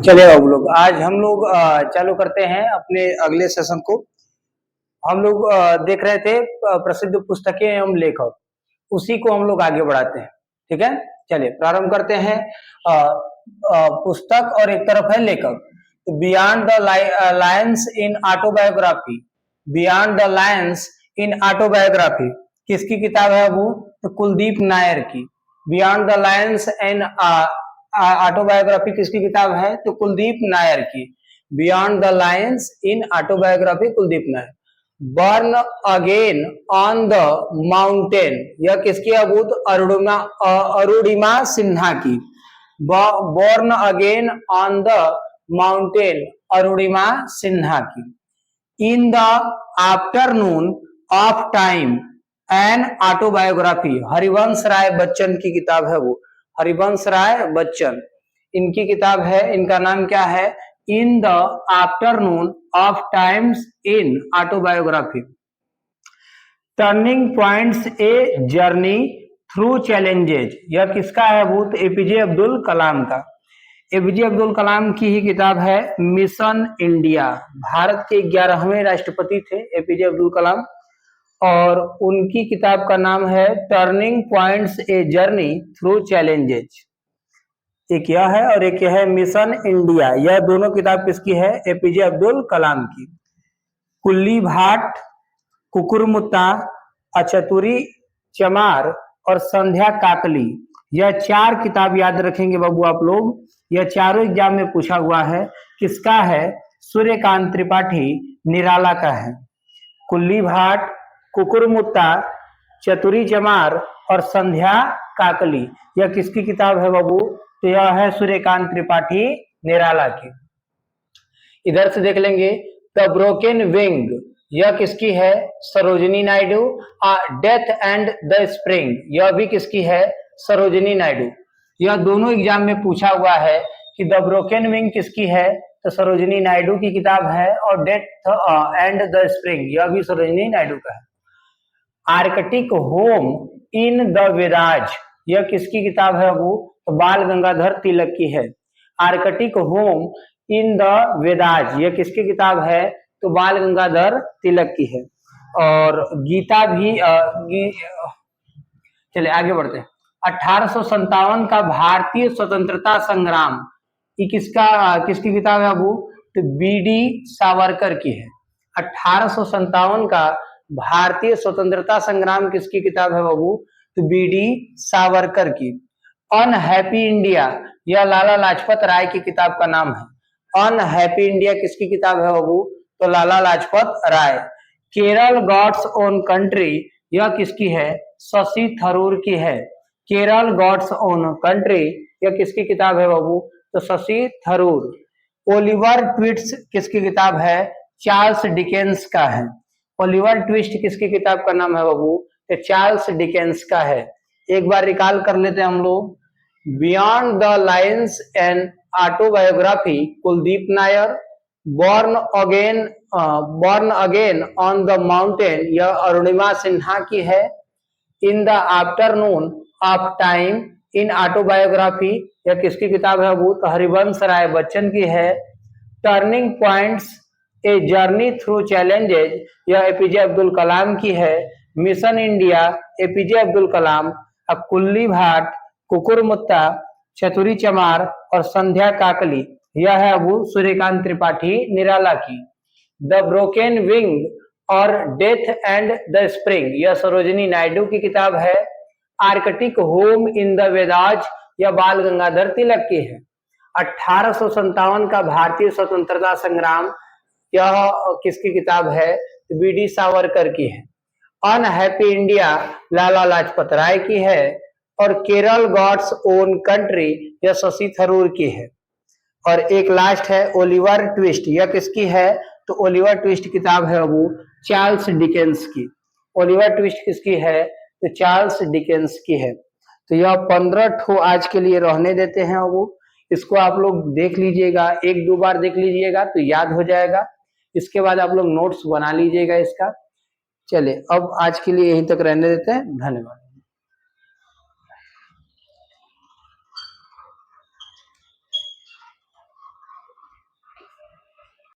चलिए लोग, आज हम लोग चालू करते हैं अपने अगले सेशन को। हम लोग देख रहे थे प्रसिद्ध पुस्तकें एवं लेखक, उसी को हम लोग आगे बढ़ाते हैं। ठीक है, चलिए प्रारंभ करते हैं। पुस्तक और एक तरफ है लेखक। Beyond the lines an autobiography, beyond the lines an autobiography किसकी किताब है वो? तो कुलदीप नायर की। Beyond the lines an autobiography किसकी किताब है? तो कुलदीप नायर की। Beyond the lines an autobiography Kuldip Nayar. Born again on the mountain, यह किसकी है? वो तो अरुणिमा सिन्हा की। Born again on the mountain, Arunima Sinha की। In the afternoon of time an autobiography, Harivansh Rai Bachchan की किताब है वो, हरिवंश राय बच्चन इनकी किताब है। इनका नाम क्या है? इन the afternoon of times in autobiography. Turning points a journey through challenges, यह किसका है? वो तो एपीजे अब्दुल कलाम का। एपीजे अब्दुल कलाम की ही किताब है मिशन इंडिया। भारत के 11वें राष्ट्रपति थे एपीजे अब्दुल कलाम, और उनकी किताब का नाम है turning points a journey through challenges. एक यह है और एक यह है मिशन इंडिया। यह दोनों किताब किसकी है? एपीजे अब्दुल कलाम की। कुल्ली भाट, कुकुरमुत्ता, अचतुरी चमार और संध्या काकली, यह 4 किताब याद रखेंगे बाबू आप लोग। यह चारों एग्जाम में पूछा हुआ है। किसका है? सूर्यकांत त्रिपाठी निराला का है। कुल्ली भाट, कुकुरमुत्ता, चतुरी चमार और संध्या काकली, यह किसकी किताब है बाबू? तो यह है सूर्यकांत त्रिपाठी निराला की। इधर से देख लेंगे द ब्रोकन विंग, यह किसकी है? Sarojini Naidu. Death and the spring, यह भी किसकी है? सरोजिनी नायडू। यह दोनों एग्जाम में पूछा हुआ है कि द ब्रोकन विंग किसकी है? तो सरोजिनी नायडू की किताब है, और डेथ एंड द स्प्रिंग यह भी सरोजिनी नायडू का है। Arctic home in the Vedas, यह किसकी किताब है वो? तो बाल गंगाधर तिलक की है। Arctic home in the Vedas, यह किसकी किताब है? तो बाल गंगाधर तिलक की है। और गीता भी चलिए आगे बढ़ते हैं। 1857 का भारतीय स्वतंत्रता संग्राम, ये किसकी किताब है वो? तो बीडी सावरकर की है। 1857 का भारतीय स्वतंत्रता संग्राम किसकी किताब है बाबू? तो बीडी सावरकर की। अनहैप्पी इंडिया, यह लाला लाजपत राय की किताब का नाम है। अनहैप्पी इंडिया किसकी किताब है बाबू? तो Lala Lajpat Rai. Kerala God's own country, यह किसकी है? शशि थरूर की है। केरल गॉड्स ओन कंट्री, यह किसकी किताब है बाबू? तो शशि थरूर। ओलिवर ट्विस्ट किसकी किताब है? चार्ल्स डिकेंस का है। ओलिवर ट्विस्ट किसकी किताब का नाम है बाबू? तो चार्ल्स डिकेंस का है। एक बार रिकॉल कर लेते हैं हम लोग। Beyond the lines and autobiography Kuldip Nair. Born again on the mountain, यह अरुणिमा सिन्हा की है। इन the afternoon of time in autobiography, यह किसकी किताब है वो? तो हरिवंश राय बच्चन की है। Turning points a journey through challenges, यह एपीजे अब्दुल कलाम की है। Mission India APJ Abdul Kalam. कुल्ली भाट, कुकुरमुत्ता, चतुरी चमार और संध्या काकली, यह है वो सूर्यकांत त्रिपाठी निराला की। द ब्रोकन विंग और डेथ एंड द स्प्रिंग, यह सरोजिनी नायडू की किताब है। Arctic home in the Vedas, यह बाल गंगाधर तिलक की है। 1857 का भारतीय स्वतंत्रता संग्राम, यह किसकी किताब है? बीडी सावरकर की है। अनहैप्पी इंडिया लाला लाजपत राय की है। और केरल गॉड्स ओन कंट्री, यह शशि थरूर की है। और एक लास्ट है ओलिवर ट्विस्ट, यह किसकी है? तो ओलिवर ट्विस्ट किताब है वो चार्ल्स डिकेंस की। ओलिवर ट्विस्ट किसकी है? तो चार्ल्स डिकेंस की है। तो यह 15 ठो आज के लिए रहने देते हैं। वो इसको आप लोग देख लीजिएगा, 1-2 बार देख लीजिएगा तो याद हो जाएगा। इसके बाद आप लोग नोट्स बना लीजिएगा इसका। चलिए अब आज के लिए यहीं तक रहने देते हैं। धन्यवाद।